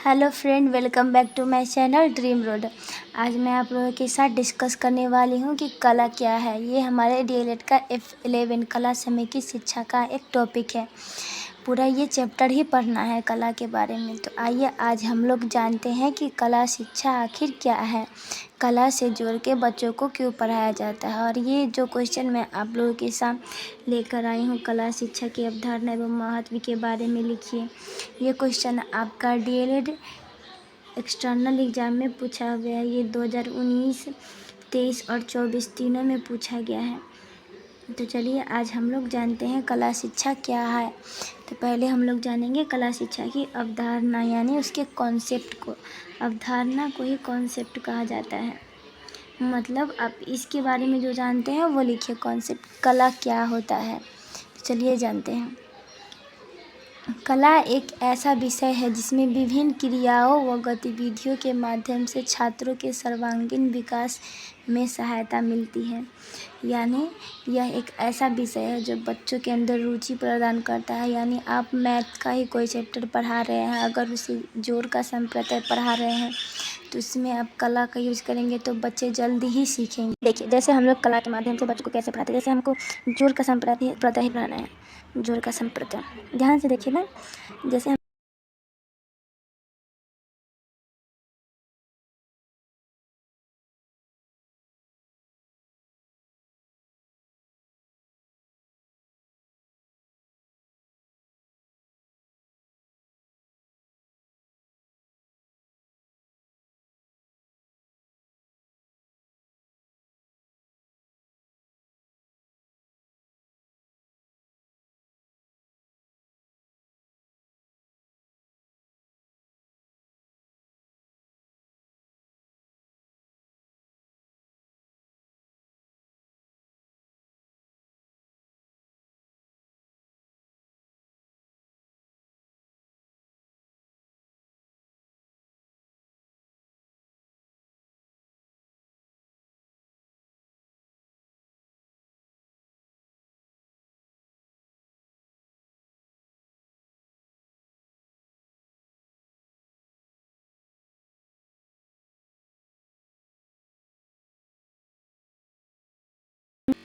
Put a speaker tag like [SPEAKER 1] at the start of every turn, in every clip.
[SPEAKER 1] Hello friend, welcome back to my channel dream road. आज मैं आप लोगों के साथ डिस्कस करने वाली हूँ कि कला क्या है। ये हमारे डीएलएड का F11 कला समय की शिक्षा का एक टॉपिक है। पूरा ये चैप्टर ही पढ़ना है कला के बारे में। तो आइए आज हम लोग जानते हैं कि कला शिक्षा आखिर क्या है, कला से जोड़ के बच्चों को क्यों पढ़ाया जाता है। और ये जो क्वेश्चन मैं आप लोगों के साथ लेकर आई हूँ, कला शिक्षा की अवधारणा एवं महत्व के बारे में लिखिए। ये क्वेश्चन आपका डीएलएड एक्सटर्नल एग्ज़ाम में पूछा गया है। ये 2019, 23 और 24 तीनों में पूछा गया है। तो चलिए आज हम लोग जानते हैं कला शिक्षा क्या है। तो पहले हम लोग जानेंगे कला शिक्षा की अवधारणा, यानी उसके कॉन्सेप्ट को। अवधारणा को ही कॉन्सेप्ट कहा जाता है। मतलब आप इसके बारे में जो जानते हैं वो लिखिए, कॉन्सेप्ट कला क्या होता है। तो चलिए जानते हैं। कला एक ऐसा विषय है जिसमें विभिन्न क्रियाओं व गतिविधियों के माध्यम से छात्रों के सर्वांगीण विकास में सहायता मिलती है। यानी यह एक ऐसा विषय है जो बच्चों के अंदर रुचि प्रदान करता है। यानी आप मैथ का ही कोई चैप्टर पढ़ा रहे हैं, अगर उसे जोड़ का संप्रत्यय पढ़ा रहे हैं तो उसमें आप कला का यूज़ करेंगे तो बच्चे जल्दी ही सीखेंगे। देखिए, जैसे हम लोग कला के माध्यम से बच्चों को कैसे पढ़ाते हैं। जैसे हमको जोड़ का संप्रत्यय ही पढ़ाना है, जोड़ का संप्रत्यय। ध्यान से देखिए ना, जैसे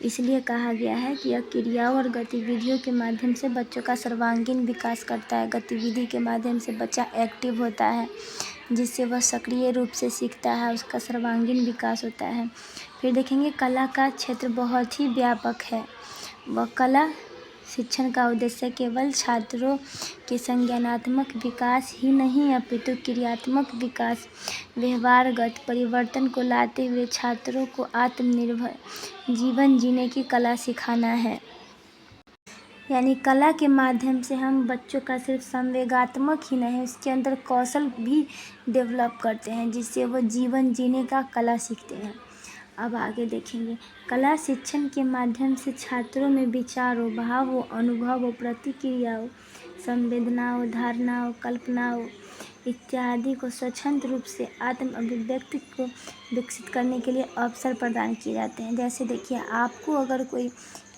[SPEAKER 1] इसलिए कहा गया है कि यह क्रियाओं और गतिविधियों के माध्यम से बच्चों का सर्वांगीण विकास करता है। गतिविधि के माध्यम से बच्चा एक्टिव होता है, जिससे वह सक्रिय रूप से सीखता है, उसका सर्वांगीण विकास होता है। फिर देखेंगे कला का क्षेत्र बहुत ही व्यापक है। वह कला शिक्षण का उद्देश्य केवल छात्रों के संज्ञानात्मक विकास ही नहीं अपितु क्रियात्मक विकास, व्यवहारगत परिवर्तन को लाते हुए छात्रों को आत्मनिर्भर जीवन जीने की कला सिखाना है। यानी कला के माध्यम से हम बच्चों का सिर्फ संवेगात्मक ही नहीं, उसके अंदर कौशल भी डेवलप करते हैं, जिससे वो जीवन जीने का कला सीखते हैं। अब आगे देखेंगे, कला शिक्षण के माध्यम से छात्रों में विचारों, भावों, अनुभवों, प्रतिक्रियाओं, संवेदनाओं, धारणाओं, कल्पनाओं इत्यादि को स्वतंत्र रूप से आत्म अभिव्यक्ति को विकसित करने के लिए अवसर प्रदान किए जाते हैं। जैसे देखिए, आपको अगर कोई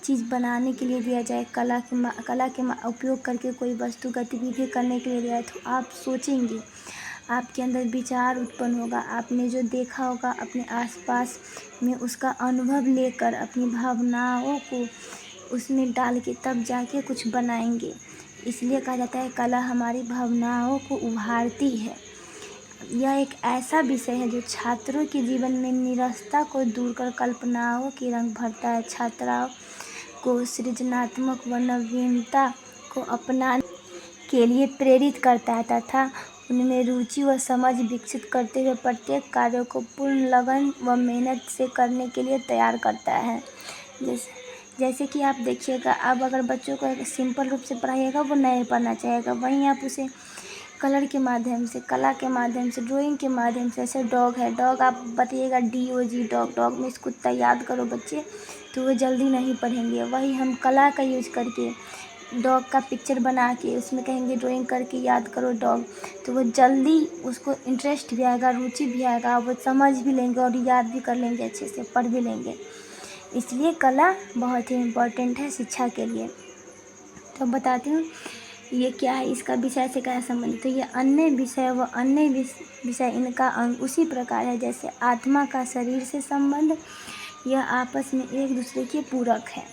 [SPEAKER 1] चीज़ बनाने के लिए दिया जाए, कला के उपयोग करके कोई वस्तु गतिविधि करने के लिए दिया है, तो आप सोचेंगे, आपके अंदर विचार उत्पन्न होगा, आपने जो देखा होगा अपने आसपास में उसका अनुभव लेकर अपनी भावनाओं को उसमें डाल के तब जाके कुछ बनाएंगे। इसलिए कहा जाता है कला हमारी भावनाओं को उभारती है। यह एक ऐसा विषय है जो छात्रों के जीवन में निरसता को दूर कर कल्पनाओं की रंग भरता है, छात्राओं को सृजनात्मक व नवीनता को अपनाने के लिए प्रेरित करता है तथा उनमें रुचि व समझ विकसित करते हुए प्रत्येक कार्य को पूर्ण लगन व मेहनत से करने के लिए तैयार करता है। जैसे कि आप देखिएगा, अब अगर बच्चों को एक सिंपल रूप से पढ़ाइएगा वो नहीं पढ़ना चाहेगा, वहीं आप उसे कलर के माध्यम से, कला के माध्यम से, ड्राइंग के माध्यम से, जैसे डॉग है, डॉग आप बताइएगा DOG डॉग, डॉग में इस कुत्ता याद करो बच्चे, तो वो जल्दी नहीं पढ़ेंगे। वही हम कला का यूज करके डॉग का पिक्चर बना के उसमें कहेंगे ड्राइंग करके याद करो डॉग, तो वो जल्दी उसको इंटरेस्ट भी आएगा, रुचि भी आएगा, वो समझ भी लेंगे और याद भी कर लेंगे, अच्छे से पढ़ भी लेंगे। इसलिए कला बहुत ही इम्पोर्टेंट है शिक्षा के लिए। तो बताती हूँ, ये क्या है, इसका विषय से क्या है संबंध। तो ये अन्य विषय व अन्य विषय इनका अंग उसी प्रकार है जैसे आत्मा का शरीर से संबंध, यह आपस में एक दूसरे के पूरक है,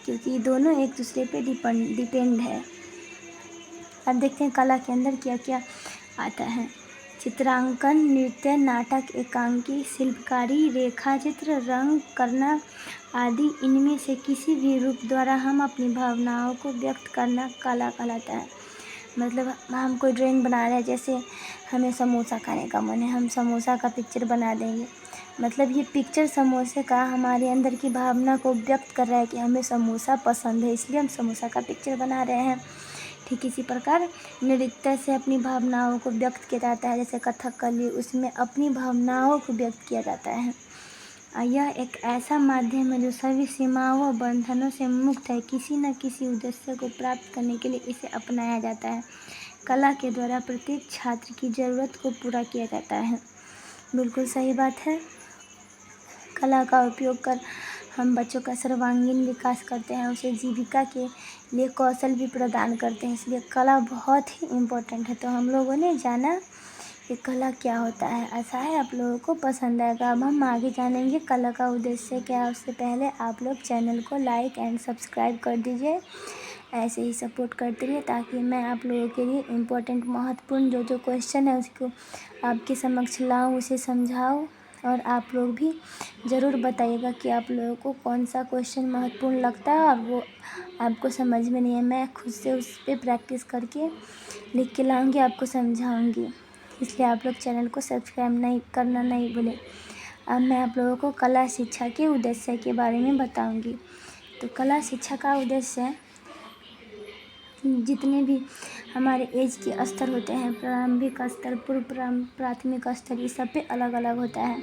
[SPEAKER 1] क्योंकि दोनों एक दूसरे पे डिपेंड है। अब देखते हैं कला के अंदर क्या क्या आता है। चित्रांकन, नृत्य, नाटक, एकांकी, शिल्पकारी, रेखाचित्र, रंग करना आदि, इनमें से किसी भी रूप द्वारा हम अपनी भावनाओं को व्यक्त करना कला कहलाता है। मतलब हम कोई ड्राइंग बना रहे हैं, जैसे हमें समोसा खाने का मन है, हम समोसा का पिक्चर बना देंगे। मतलब ये पिक्चर समोसे का हमारे अंदर की भावना को व्यक्त कर रहा है कि हमें समोसा पसंद है, इसलिए हम समोसा का पिक्चर बना रहे हैं। ठीक इसी प्रकार नृत्य से अपनी भावनाओं को व्यक्त किया जाता है, जैसे कथकली, उसमें अपनी भावनाओं को व्यक्त किया जाता है। यह एक ऐसा माध्यम है जो सभी सीमाओं व बंधनों से मुक्त है, किसी न किसी उद्देश्य को प्राप्त करने के लिए इसे अपनाया जाता है। कला के द्वारा प्रत्येक छात्र की ज़रूरत को पूरा किया जाता है। बिल्कुल सही बात है। कला का उपयोग कर हम बच्चों का सर्वांगीण विकास करते हैं, उसे जीविका के लिए कौशल भी प्रदान करते हैं, इसलिए कला बहुत ही इम्पोर्टेंट है। तो हम लोगों ने जाना कि कला क्या होता है, ऐसा है, आप लोगों को पसंद आएगा। अब हम आगे जानेंगे कला का उद्देश्य क्या है। उससे पहले आप लोग चैनल को लाइक एंड सब्सक्राइब कर दीजिए, ऐसे ही सपोर्ट करते रहिए ताकि मैं आप लोगों के लिए इम्पोर्टेंट महत्वपूर्ण जो क्वेश्चन है उसको आपके समक्ष लाऊं, उसे समझाऊं। और आप लोग भी ज़रूर बताइएगा कि आप लोगों को कौन सा क्वेश्चन महत्वपूर्ण लगता है और वो आपको समझ में नहीं है। मैं खुद से उस पर प्रैक्टिस करके लिख के लाऊंगी, आपको समझाऊंगी, इसलिए आप लोग चैनल को सब्सक्राइब नहीं भूलें। अब मैं आप लोगों को कला शिक्षा के उद्देश्य के बारे में बताऊंगी। तो कला शिक्षा का उद्देश्य जितने भी हमारे एज के स्तर होते हैं, प्रारंभिक स्तर, पूर्व प्राथमिक स्तर, ये सब पे अलग अलग होता है।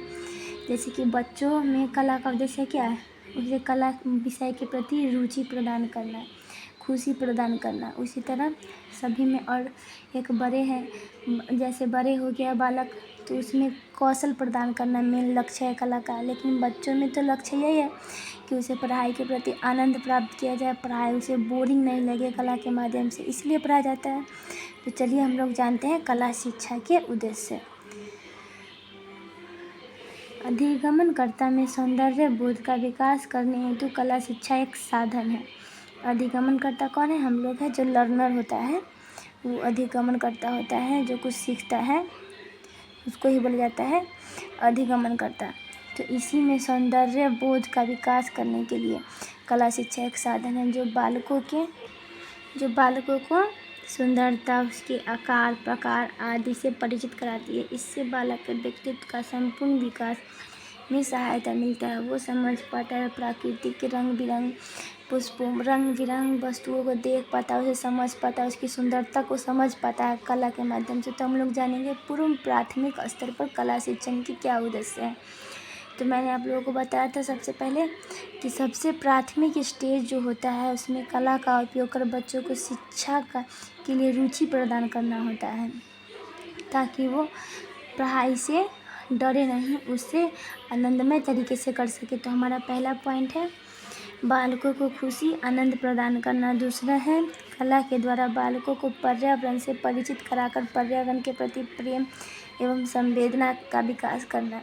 [SPEAKER 1] जैसे कि बच्चों में कला का उद्देश्य क्या है, उसे कला विषय के प्रति रुचि प्रदान करना, खुशी प्रदान करना। उसी तरह सभी में, और एक बड़े हैं, जैसे बड़े हो गया बालक, तो उसमें कौशल प्रदान करना मेन लक्ष्य है कला का। लेकिन बच्चों में तो लक्ष्य यही है कि उसे पढ़ाई के प्रति आनंद प्राप्त किया जाए, पढ़ाई उसे बोरिंग नहीं लगे कला के माध्यम से, इसलिए पढ़ाया जाता है। तो चलिए हम लोग जानते हैं कला शिक्षा के उद्देश्य। अधिगमनकर्ता में सौंदर्य बोध का विकास करने हेतु कला शिक्षा एक साधन है। अधिगमनकर्ता कौन है, हम लोग हैं। जो लर्नर होता है वो अधिगमनकर्ता होता है, जो कुछ सीखता है उसको ही बोला जाता है अधिगमनकर्ता। तो इसी में सौंदर्य बोध का विकास करने के लिए कला शिक्षा एक साधन है, जो बालकों को सुंदरता, उसके आकार प्रकार आदि से परिचित कराती है। इससे बालक के व्यक्तित्व का संपूर्ण विकास में सहायता मिलता है। वो समझ पाता है प्राकृतिक रंग बिरंग पुष्पों, रंग बिरंग वस्तुओं को देख पाता है, उसे समझ पाता है, उसकी सुंदरता को समझ पाता है कला के माध्यम से। तो हम लोग जानेंगे पूर्व प्राथमिक स्तर पर कला शिक्षण की क्या उद्देश्य है। तो मैंने आप लोगों को बताया था सबसे पहले कि सबसे प्राथमिक स्टेज जो होता है उसमें कला का उपयोग कर बच्चों को शिक्षा के लिए रुचि प्रदान करना होता है, ताकि वो पढ़ाई से डरे नहीं, उससे आनंदमय तरीके से कर सके। तो हमारा पहला पॉइंट है बालकों को खुशी आनंद प्रदान करना। दूसरा है कला के द्वारा बालकों को पर्यावरण से परिचित कराकर पर्यावरण के प्रति प्रेम एवं संवेदना का विकास करना।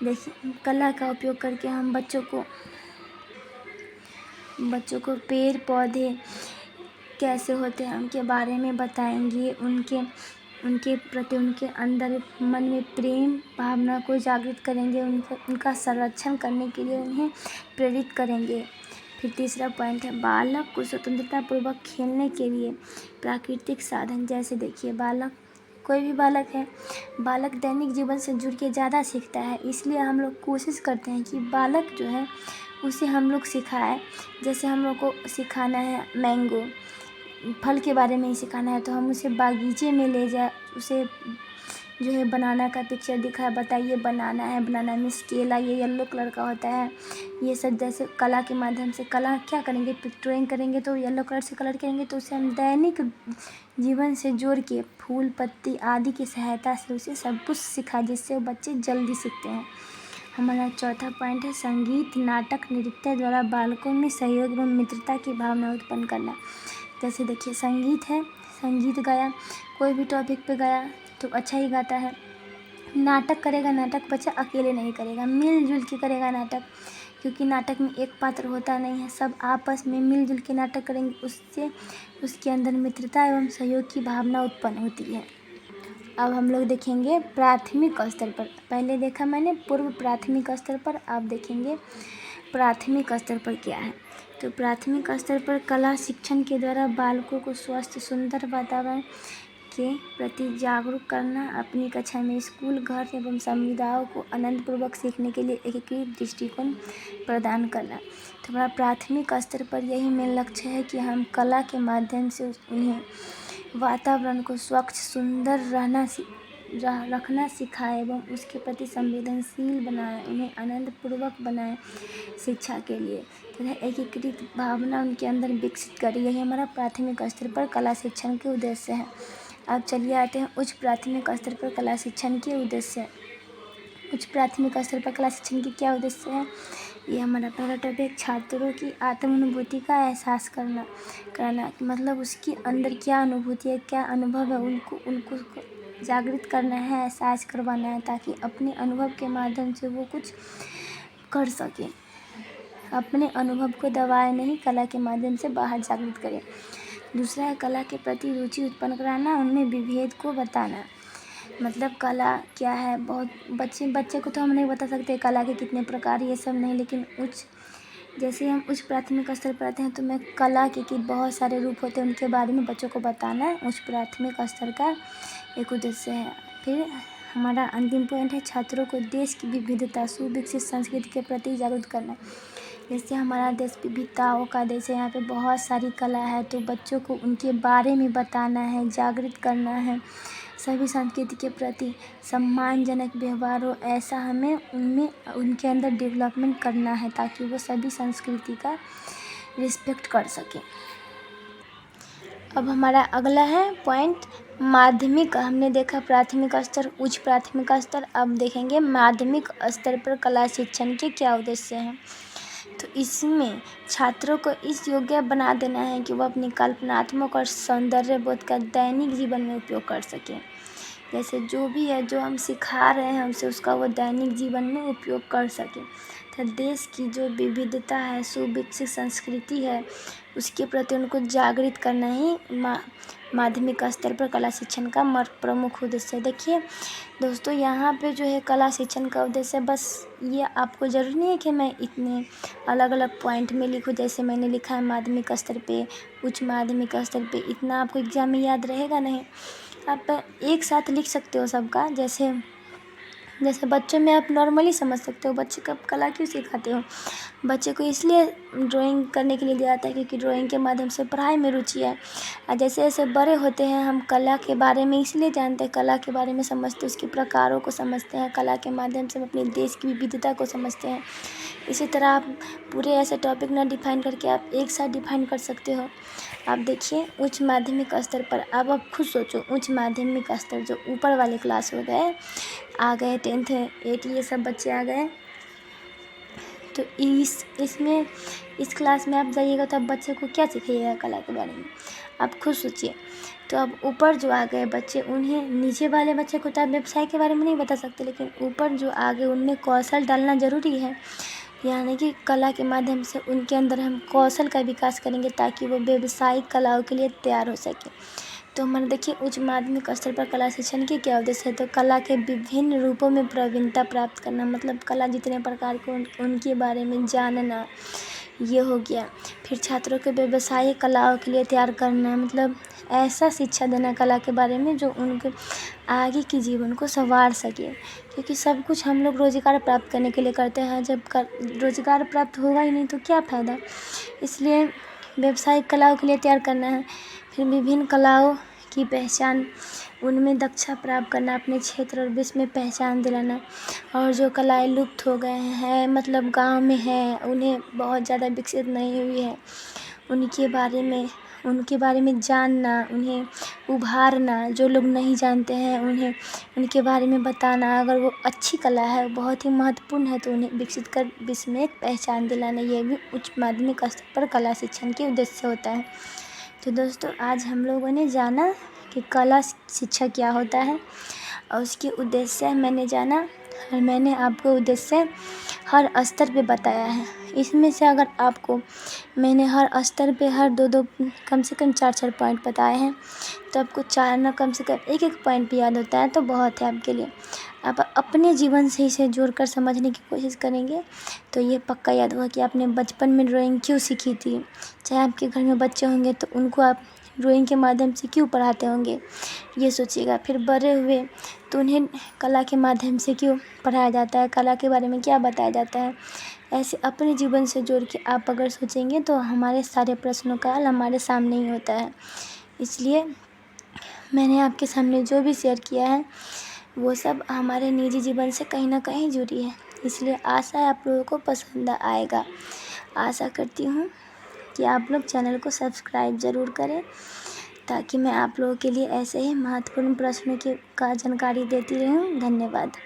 [SPEAKER 1] देखिए कला का उपयोग करके हम बच्चों को पेड़ पौधे कैसे होते हैं उनके बारे में बताएंगे, उनके प्रति उनके अंदर मन में प्रेम भावना को जागृत करेंगे, उनका संरक्षण करने के लिए उन्हें प्रेरित करेंगे। फिर तीसरा पॉइंट है बालक को स्वतंत्रता पूर्वक खेलने के लिए प्राकृतिक साधन। जैसे देखिए कोई भी बालक है, बालक दैनिक जीवन से जुड़ के ज़्यादा सीखता है, इसलिए हम लोग कोशिश करते हैं कि बालक जो है उसे हम लोग सिखाएं। जैसे हम लोग को सिखाना है मैंगो फल के बारे में ही सिखाना है, तो हम उसे बागीचे में ले जाए, उसे जो है बनाना का पिक्चर दिखाए, बताइए बनाना है, बनाना में केला ये येलो कलर का होता है, ये सब जैसे कला के माध्यम से कला क्या करेंगे, पिक्चरिंग करेंगे तो येलो कलर से कलर करेंगे, तो उसे हम दैनिक जीवन से जोड़ के फूल पत्ती आदि की सहायता से उसे सब कुछ सिखाए, जिससे बच्चे जल्दी सीखते हैं। हमारा चौथा पॉइंट है संगीत नाटक नृत्य द्वारा बालकों में सहयोग एवं मित्रता की भावना उत्पन्न करना। जैसे देखिए संगीत है, संगीत गाया, कोई भी टॉपिक पे गाया तो अच्छा ही गाता है। नाटक करेगा, नाटक बच्चा अकेले नहीं करेगा, मिलजुल के करेगा नाटक, क्योंकि नाटक में एक पात्र होता नहीं है, सब आपस में मिलजुल के नाटक करेंगे, उससे उसके अंदर मित्रता एवं सहयोग की भावना उत्पन्न होती है। अब हम लोग देखेंगे प्राथमिक स्तर पर। पहले देखा मैंने पूर्व प्राथमिक स्तर पर, अब देखेंगे प्राथमिक स्तर पर क्या है। तो प्राथमिक स्तर पर कला शिक्षण के द्वारा बालकों को स्वस्थ सुंदर वातावरण के प्रति जागरूक करना, अपनी कक्षा में स्कूल, घर एवं समुदायों को आनंदपूर्वक सीखने के लिए एकीकृत दृष्टिकोण प्रदान करना। तो हमारा प्राथमिक स्तर पर यही मेन लक्ष्य है कि हम कला के माध्यम से उन्हें वातावरण को स्वच्छ सुंदर रखना सिखाएं एवं उसके प्रति संवेदनशील बनाएं, उन्हें आनंदपूर्वक बनाएं शिक्षा के लिए तथा एकीकृत भावना उनके अंदर विकसित करें। यही हमारा प्राथमिक स्तर पर कला शिक्षण के उद्देश्य है। अब चलिए आते हैं उच्च प्राथमिक स्तर पर कला शिक्षण के उद्देश्य। उच्च प्राथमिक स्तर पर कला शिक्षण के क्या उद्देश्य है? ये हमारा पहला टॉपिक छात्रों की आत्मानुभूति का एहसास कराना, मतलब उसके अंदर क्या अनुभूति है, क्या अनुभव है, उनको जागृत करना है, एहसास करवाना है, ताकि अपने अनुभव के माध्यम से वो कुछ कर सके। अपने अनुभव को दबाए नहीं, कला के माध्यम से बाहर जागृत करें। दूसरा है कला के प्रति रुचि उत्पन्न कराना, उनमें विभेद को बताना, मतलब कला क्या है। बहुत बच्चे को तो हम नहीं बता सकते कला के कितने प्रकार, ये सब नहीं, लेकिन जैसे हम उच्च प्राथमिक स्तर पर आते हैं तो मैं कला के बहुत सारे रूप होते हैं, उनके बारे में बच्चों को बताना उच्च प्राथमिक स्तर का एक उद्देश्य है। फिर हमारा अंतिम पॉइंट है छात्रों को देश की विविधता, सुविकसित संस्कृति के प्रति जागरूक करना। जैसे हमारा देश विविधताओं का देश है, यहाँ पे बहुत सारी कला है, तो बच्चों को उनके बारे में बताना है, जागृत करना है, सभी संस्कृति के प्रति सम्मानजनक व्यवहार हो, ऐसा हमें उनके अंदर डेवलपमेंट करना है, ताकि वो सभी संस्कृति का रिस्पेक्ट कर सकें। अब हमारा अगला है पॉइंट माध्यमिक। हमने देखा प्राथमिक स्तर, उच्च प्राथमिक स्तर, अब देखेंगे माध्यमिक स्तर पर कला शिक्षण के क्या उद्देश्य हैं। तो इसमें छात्रों को इस योग्य बना देना है कि वह अपनी कल्पनात्मक और सौंदर्य बोध का दैनिक जीवन में उपयोग कर सकें। जैसे जो भी है, जो हम सिखा रहे हैं हमसे, उसका वो दैनिक जीवन में उपयोग कर सकें। तो देश की जो विविधता है, सुविकसित संस्कृति है, उसके प्रति उनको जागृत करना ही माध्यमिक स्तर पर कला शिक्षण का प्रमुख उद्देश्य है। देखिए दोस्तों, यहाँ पे जो है कला शिक्षण का उद्देश्य, बस ये आपको ज़रूरी नहीं है कि मैं इतने अलग अलग पॉइंट में लिखूँ। जैसे मैंने लिखा है माध्यमिक स्तर पे, उच्च माध्यमिक स्तर पे, इतना आपको एग्जाम में याद रहेगा नहीं। आप एक साथ लिख सकते हो सबका। जैसे बच्चों में आप नॉर्मली समझ सकते हो, बच्चे को कला क्यों सिखाते हो। बच्चे को इसलिए ड्राइंग करने के लिए दिया जाता है क्योंकि ड्राइंग के माध्यम से पढ़ाई में रुचि है। और जैसे जैसे बड़े होते हैं हम कला के बारे में इसलिए जानते हैं, कला के बारे में समझते हैं, उसके प्रकारों को समझते हैं, कला के माध्यम से हम अपने देश की विविधता को समझते हैं। इसी तरह आप पूरे ऐसे टॉपिक ना डिफाइन करके आप एक साथ डिफाइन कर सकते हो। आप देखिए उच्च माध्यमिक स्तर पर, अब आप खुद सोचो, उच्च माध्यमिक स्तर जो ऊपर वाले क्लास हो गए, आ गए 10th 8 ये सब बच्चे आ गए, तो इसमें इस क्लास में आप जाइएगा तो आप बच्चे को क्या सिखाइएगा कला के बारे में, आप खुद सोचिए। तो अब ऊपर जो आ गए बच्चे, उन्हें नीचे वाले बच्चे को तो आप व्यवसाय के बारे में नहीं बता सकते, लेकिन ऊपर जो आ गए उनमें कौशल डालना ज़रूरी है। यानी कि कला के माध्यम से उनके अंदर हम कौशल का विकास करेंगे ताकि वो व्यावसायिक कलाओं के लिए तैयार हो सके। तो हमारे देखिए उच्च माध्यमिक स्तर पर कला शिक्षण के क्या उद्देश्य है। तो कला के विभिन्न रूपों में प्रवीणता प्राप्त करना, मतलब कला जितने प्रकार के उनके बारे में जानना, ये हो गया। फिर छात्रों के व्यवसायिक कलाओं के लिए तैयार करना, मतलब ऐसा शिक्षा देना कला के बारे में जो उनके आगे के जीवन को संवार सके, क्योंकि सब कुछ हम लोग रोज़गार प्राप्त करने के लिए करते हैं। जब रोज़गार प्राप्त होगा ही नहीं तो क्या फ़ायदा। इसलिए व्यावसायिक कलाओं के लिए तैयार करना है। फिर विभिन्न कलाओं की पहचान, उनमें दक्षता प्राप्त करना, अपने क्षेत्र और विश्व में पहचान दिलाना। और जो कलाएँ लुप्त हो गए हैं, मतलब गांव में हैं, उन्हें बहुत ज़्यादा विकसित नहीं हुई है, उनके बारे में जानना, उन्हें उभारना, जो लोग नहीं जानते हैं उनके बारे में बताना। अगर वो अच्छी कला है, बहुत ही महत्वपूर्ण है, तो उन्हें विकसित कर विश्व में एक पहचान दिलाना, ये भी उच्च माध्यमिक स्तर पर कला शिक्षण के उद्देश्य होता है। तो दोस्तों आज हम लोगों ने जाना कि कला शिक्षा क्या होता है और उसके उद्देश्य मैंने जाना और मैंने आपको उद्देश्य हर स्तर पे बताया है। इसमें से अगर आपको मैंने हर स्तर पे हर दो कम से कम 4 पॉइंट बताए हैं तो आपको 4 ना कम से कम एक पॉइंट भी याद होता है तो बहुत है आपके लिए। आप अपने जीवन से इसे जोड़कर समझने की कोशिश करेंगे तो ये पक्का याद होगा कि आपने बचपन में ड्राइंग क्यों सीखी थी। चाहे आपके घर में बच्चे होंगे तो उनको आप ड्राइंग के माध्यम से क्यों पढ़ाते होंगे, ये सोचिएगा। फिर बड़े हुए तो उन्हें कला के माध्यम से क्यों पढ़ाया जाता है, कला के बारे में क्या बताया जाता है। ऐसे अपने जीवन से जोड़ के आप अगर सोचेंगे तो हमारे सारे प्रश्नों का हल हमारे सामने ही होता है। इसलिए मैंने आपके सामने जो भी शेयर किया है वो सब हमारे निजी जीवन से कहीं ना कहीं जुड़ी है। इसलिए आशा है आप लोगों को पसंद आएगा। आशा करती हूँ कि आप लोग चैनल को सब्सक्राइब ज़रूर करें ताकि मैं आप लोगों के लिए ऐसे ही महत्वपूर्ण प्रश्नों की जानकारी देती रहूँ। धन्यवाद।